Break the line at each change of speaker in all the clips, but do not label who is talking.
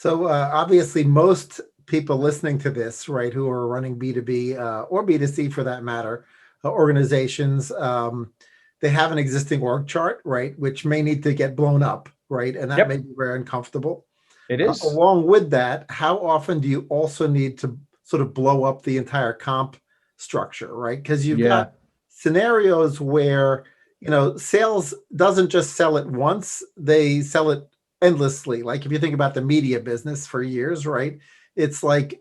So obviously, most people listening to this, right, who are running B2B or B2C for that matter, organizations, they have an existing org chart, right, which may need to get blown up, right, and that may
Yep,
be very uncomfortable.
it is.
Along with that, how often do you also need to sort of blow up the entire comp structure, right? Because you've got
Yeah,
scenarios where, sales doesn't just sell it once, they sell it endlessly. Like if you think about the media business for years, right? It's like,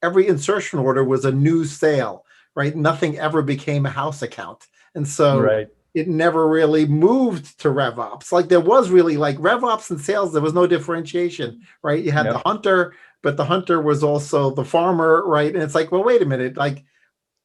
every insertion order was a new sale, right? Nothing ever became a house account. And so
right.
it never really moved to RevOps. Like there was really like RevOps and sales, there was no differentiation, right? You had the
Yep.
hunter, but the hunter was also the farmer, right? And it's like, well, wait a minute, like,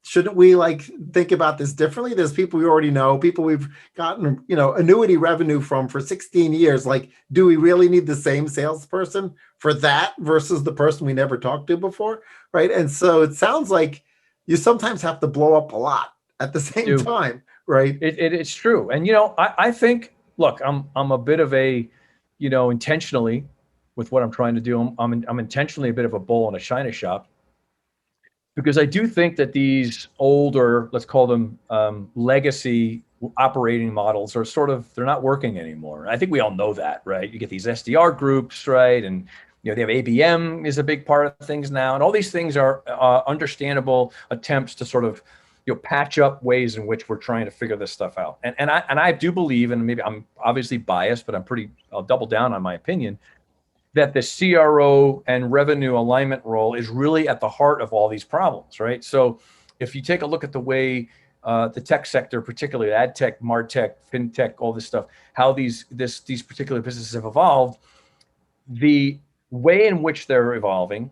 shouldn't we like think about this differently? There's people we already know, people we've gotten, annuity revenue from for 16 years. Like, do we really need the same salesperson for that versus the person we never talked to before? Right. And so it sounds like you sometimes have to blow up a lot at the same
Do
time, right?
it's true. And I think, look, I'm a bit of a, intentionally with what I'm trying to do, I'm intentionally a bit of a bull in a china shop, because I do think that these older, let's call them legacy operating models are they're not working anymore. I think we all know that, right? You get these SDR groups, right? And they have ABM is a big part of things now. And all these things are understandable attempts to sort of, patch up ways in which we're trying to figure this stuff out. And I do believe, and maybe I'm obviously biased, but I'll double down on my opinion, that the CRO and revenue alignment role is really at the heart of all these problems, right? So if you take a look at the way the tech sector, particularly ad tech, martech, fintech, all this stuff, how these particular businesses have evolved, the way in which they're evolving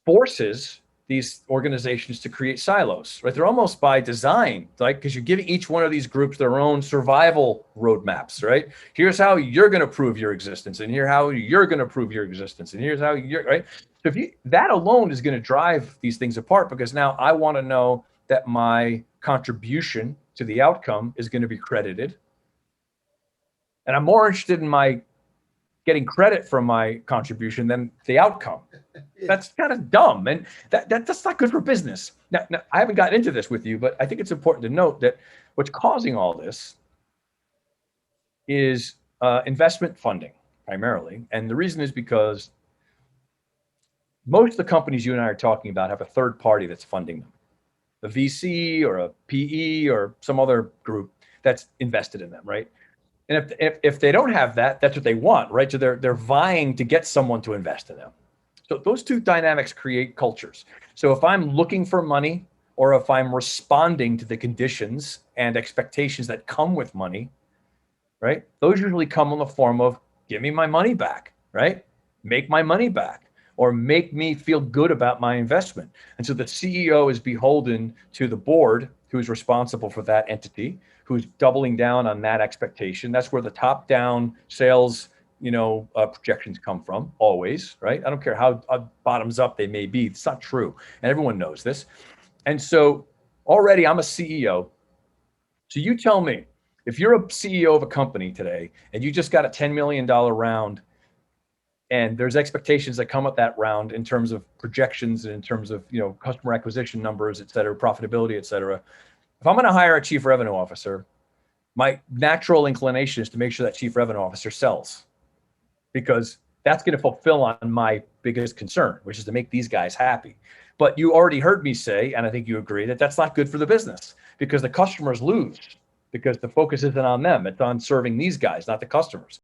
forces these organizations to create silos, right? They're almost by design, like, because you're giving each one of these groups their own survival roadmaps, right? Here's how you're going to prove your existence, and here's how you're going to prove your existence, and here's how you're, right? So that alone is going to drive these things apart, because now I want to know that my contribution to the outcome is going to be credited. And I'm more interested in my getting credit for my contribution than the outcome. That's kind of dumb, and that's not good for business. Now, I haven't gotten into this with you, but I think it's important to note that what's causing all this is investment funding primarily, and the reason is because most of the companies you and I are talking about have a third party that's funding them, a VC or a PE or some other group that's invested in them, right? And if they don't have that, that's what they want, right? So they're vying to get someone to invest in them. So those two dynamics create cultures. So if I'm looking for money, or if I'm responding to the conditions and expectations that come with money, right? Those usually come in the form of give me my money back, right? Make my money back, or make me feel good about my investment. And so the CEO is beholden to the board who's responsible for that entity, who's doubling down on that expectation. That's where the top-down sales projections come from, always, right? I don't care how bottoms up they may be. It's not true. And everyone knows this. And so already I'm a CEO. So you tell me, if you're a CEO of a company today and you just got a $10 million round, and there's expectations that come with that round in terms of projections and in terms of, customer acquisition numbers, et cetera, profitability, et cetera. If I'm going to hire a chief revenue officer, my natural inclination is to make sure that chief revenue officer sells, because that's going to fulfill on my biggest concern, which is to make these guys happy. But you already heard me say, and I think you agree, that that's not good for the business, because the customers lose, because the focus isn't on them. It's on serving these guys, not the customers.